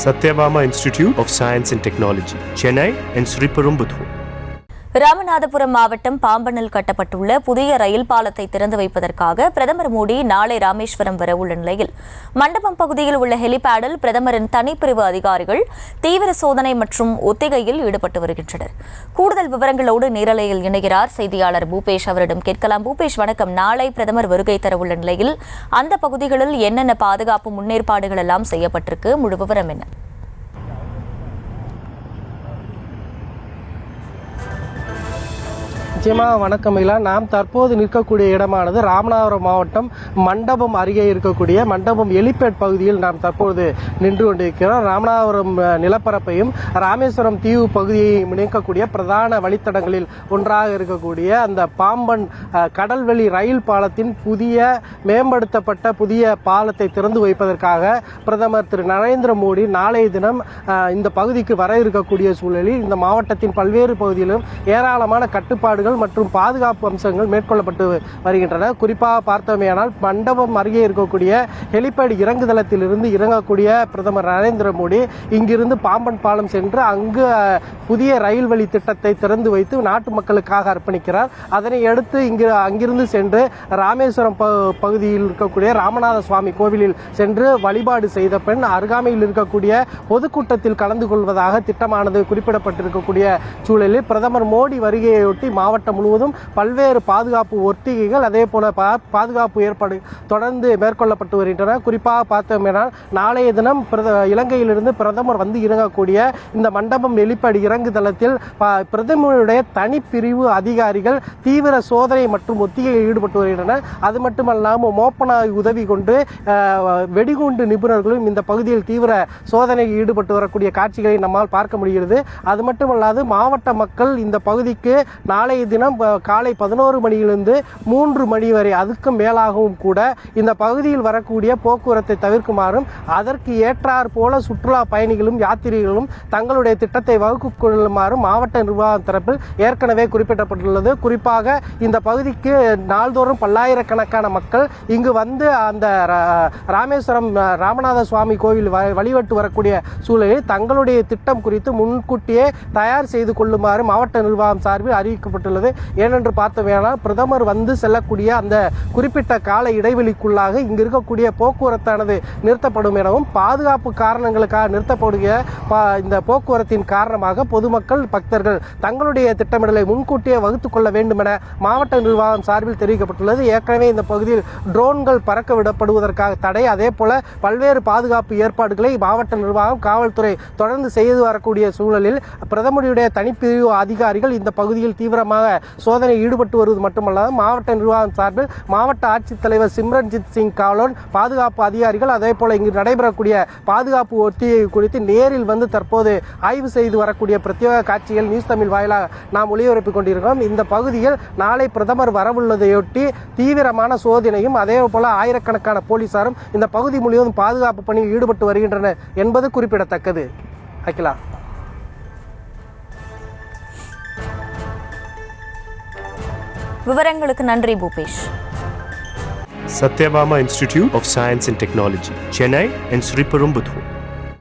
Satyabama Institute of Science and Technology, Chennai and Sriperumbudur. Ramanathapuram மாவட்டம் பாம்பனில் கட்டப்பட்டுள்ள புதிய ரயில் பாலத்தை திறந்து வைப்பதற்காக பிரதமர் மோடி நாளை ராமேஸ்வரம் வரவுள்ள நிலையில் மண்டபம் பகுதியில் உள்ள ஹெலிபேடில் பிரதமரின் தனிப்பிரிவு அதிகாரிகள் தீவிர சோதனை மற்றும் ஒத்திகையில் ஈடுபட்டு வருகின்றனர். கூடுதல் விவரங்களோடு நேரலையில் இணைகிறார் செய்தியாளர் பூபேஷ். அவரிடம் கேட்கலாம். பூபேஷ், வணக்கம். நாளை பிரதமர் வருகை தரவுள்ள நிலையில் அந்த பகுதிகளில் என்னென்ன பாதுகாப்பு முன்னேற்பாடுகள் எல்லாம் செய்யப்பட்டிருக்கு? முழு விவரம் என்ன? நிச்சயமாக வணக்கம் மயிலா. நாம் தற்போது நிற்கக்கூடிய இடமானது ராமநாதபுரம் மாவட்டம் மண்டபம் அருகே இருக்கக்கூடிய மண்டபம் எலிபேட் பகுதியில் நாம் தற்போது நின்று கொண்டிருக்கிறோம். ராமநாதபுரம் நிலப்பரப்பையும் ராமேஸ்வரம் தீவு பகுதியையும் இணைக்கக்கூடிய பிரதான வழித்தடங்களில் ஒன்றாக இருக்கக்கூடிய அந்த பாம்பன் கடல்வெளி ரயில் பாலத்தின் புதிய மேம்படுத்தப்பட்ட புதிய பாலத்தை திறந்து வைப்பதற்காக பிரதமர் திரு நரேந்திர மோடி நாளைய தினம் இந்த பகுதிக்கு வர இருக்கக்கூடிய சூழலில் இந்த மாவட்டத்தின் பல்வேறு பகுதியிலும் ஏராளமான கட்டுப்பாடுகள் மற்றும் பாதுகாப்பு அம்சங்கள் மேற்கொள்ளப்பட்டு வருகின்றன. குறிப்பாக பார்த்தோமேயானால் மண்டபம் அருகே இருக்கக்கூடிய ஹெலிபேட் இறங்குதளத்திலிருந்து இறங்கக்கூடிய பிரதமர் நரேந்திர மோடி இங்கிருந்து பாம்பன் பாலம் சென்று அங்கு புதிய ரயில் வழி திட்டத்தை திறந்து வைத்து நாட்டு மக்களுக்காக அர்ப்பணிக்கிறார். அதனை அடுத்து அங்கிருந்து சென்று ராமேஸ்வரம் பகுதியில் இருக்கக்கூடிய ராமநாத சுவாமி கோவிலில் சென்று வழிபாடு செய்த பின் அருகாமையில் இருக்கக்கூடிய பொதுக்கூட்டத்தில் கலந்து கொள்வதாக திட்டமானது குறிப்பிடப்பட்டிருக்கக்கூடிய சூழலில் பிரதமர் மோடி வருகையொட்டி மாவட்டம் முழுவதும் பல்வேறு பாதுகாப்பு ஒத்திகைகள் அதே போல பாதுகாப்பு ஏற்பாடு தொடர்ந்து மேற்கொள்ளப்பட்டு வருகின்றன. குறிப்பாக பார்த்தோம்னால் நாளைய தினம் இலங்கையிலிருந்து பிரதமர் வந்து இறங்கக்கூடிய இந்த மண்டபம் வெளிப்படி இறங்குதளத்தில் பிரதமருடைய தனிப்பிரிவு அதிகாரிகள் தீவிர சோதனை மற்றும் ஒத்திகையில் ஈடுபட்டு வருகின்றனர். அது மட்டுமல்லாமல் மோப்பனாய் உதவி கொண்டு வெடிகுண்டு நிபுணர்களும் இந்த பகுதியில் தீவிர சோதனையில் ஈடுபட்டு வரக்கூடிய காட்சிகளை நம்மால் பார்க்க முடிகிறது. அது மட்டுமல்லாது மாவட்ட மக்கள் இந்த பகுதிக்கு நாளைய தினம் காலை 11 மணியிலிருந்து 3 மணி வரை அதுக்கும் மேலாகவும் கூட இந்த பகுதியில் வரக்கூடிய போக்குவரத்தை தவிர்க்குமாறும் அதற்கு ஏற்றாற் போல சுற்றுலா பயணிகளும் யாத்திரிகளும் தங்களுடைய திட்டத்தை வகுத்துக் கொள்ளுமாறும் மாவட்ட நிர்வாகம் தரப்பில் ஏற்கனவே குறிப்பிடப்பட்டுள்ளது. குறிப்பாக இந்த பகுதிக்கு நாள்தோறும் பல்லாயிரக்கணக்கான மக்கள் இங்கு வந்து அந்த ராமேஸ்வரம் ராமநாத சுவாமி கோவில் வழிபட்டு வரக்கூடிய சூழலில் தங்களுடைய திட்டம் குறித்து முன்கூட்டியே தயார் செய்து கொள்ளுமாறு மாவட்ட நிர்வாகம் சார்பில் அறிவிக்கப்பட்டுள்ளது. ஏனென்று பார்த்தோமேனால் பிரதமர் வந்து செல்லக்கூடிய அந்த குறிப்பிட்ட கால இடைவெளிக்குள்ளாக இங்கு இருக்கக்கூடிய போக்குவரத்தானது நிறுத்தப்படும் எனவும் பாதுகாப்பு காரணங்களுக்காக நிறுத்தப்படுகிற இந்த போக்குவரத்தின் காரணமாக பொதுமக்கள் பக்தர்கள் தங்களுடைய திட்டமிடலை முன்கூட்டியே வகுத்துக் கொள்ள வேண்டும் என மாவட்ட நிர்வாகம் சார்பில் தெரிவிக்கப்பட்டுள்ளது. ஏற்கனவே இந்த பகுதியில் ட்ரோன்கள் பறக்க விடப்படுவதற்காக தடை, அதே போல பல்வேறு பாதுகாப்பு ஏற்பாடுகளை மாவட்ட நிர்வாகம் காவல்துறை தொடர்ந்து செய்து வரக்கூடிய சூழலில் பிரதமருடைய தனிப்பிரிவு அதிகாரிகள் இந்த பகுதியில் தீவிரமாக சோதனை ஈடுபட்டு வருவது மட்டுமல்லாது மாவட்ட நிர்வாகம் சார்பில் மாவட்ட ஆட்சித்தலைவர் சிம்ரன்ஜித் சிங் காலோன் பாதுகாப்பு அதிகாரிகள் அதே போல இங்கு நடைபெறக்கூடிய பாதுகாப்பு ஒத்திகை குறித்து நேரில் வந்து தற்போது ஆய்வு செய்து வரக்கூடிய பிரத்யேக காட்சிகள் நியூஸ் தமிழ் வாயிலாக நாம் ஒளிபரப்பிக் கொண்டிருக்கிறோம். இந்த பகுதியில் நாளை பிரதமர் வரவுள்ளதையொட்டி தீவிரமான சோதனையும் அதே போல ஆயிரக்கணக்கான போலீசாரும் இந்த பகுதி முழுவதும் பாதுகாப்பு பணியில் ஈடுபட்டு வருகின்றனர் என்பது குறிப்பிடத்தக்கது. அகிலா, விவரங்களுக்கு நன்றி Bhupesh. Satyabama Institute of Science and Technology, Chennai and Sriperumbudur.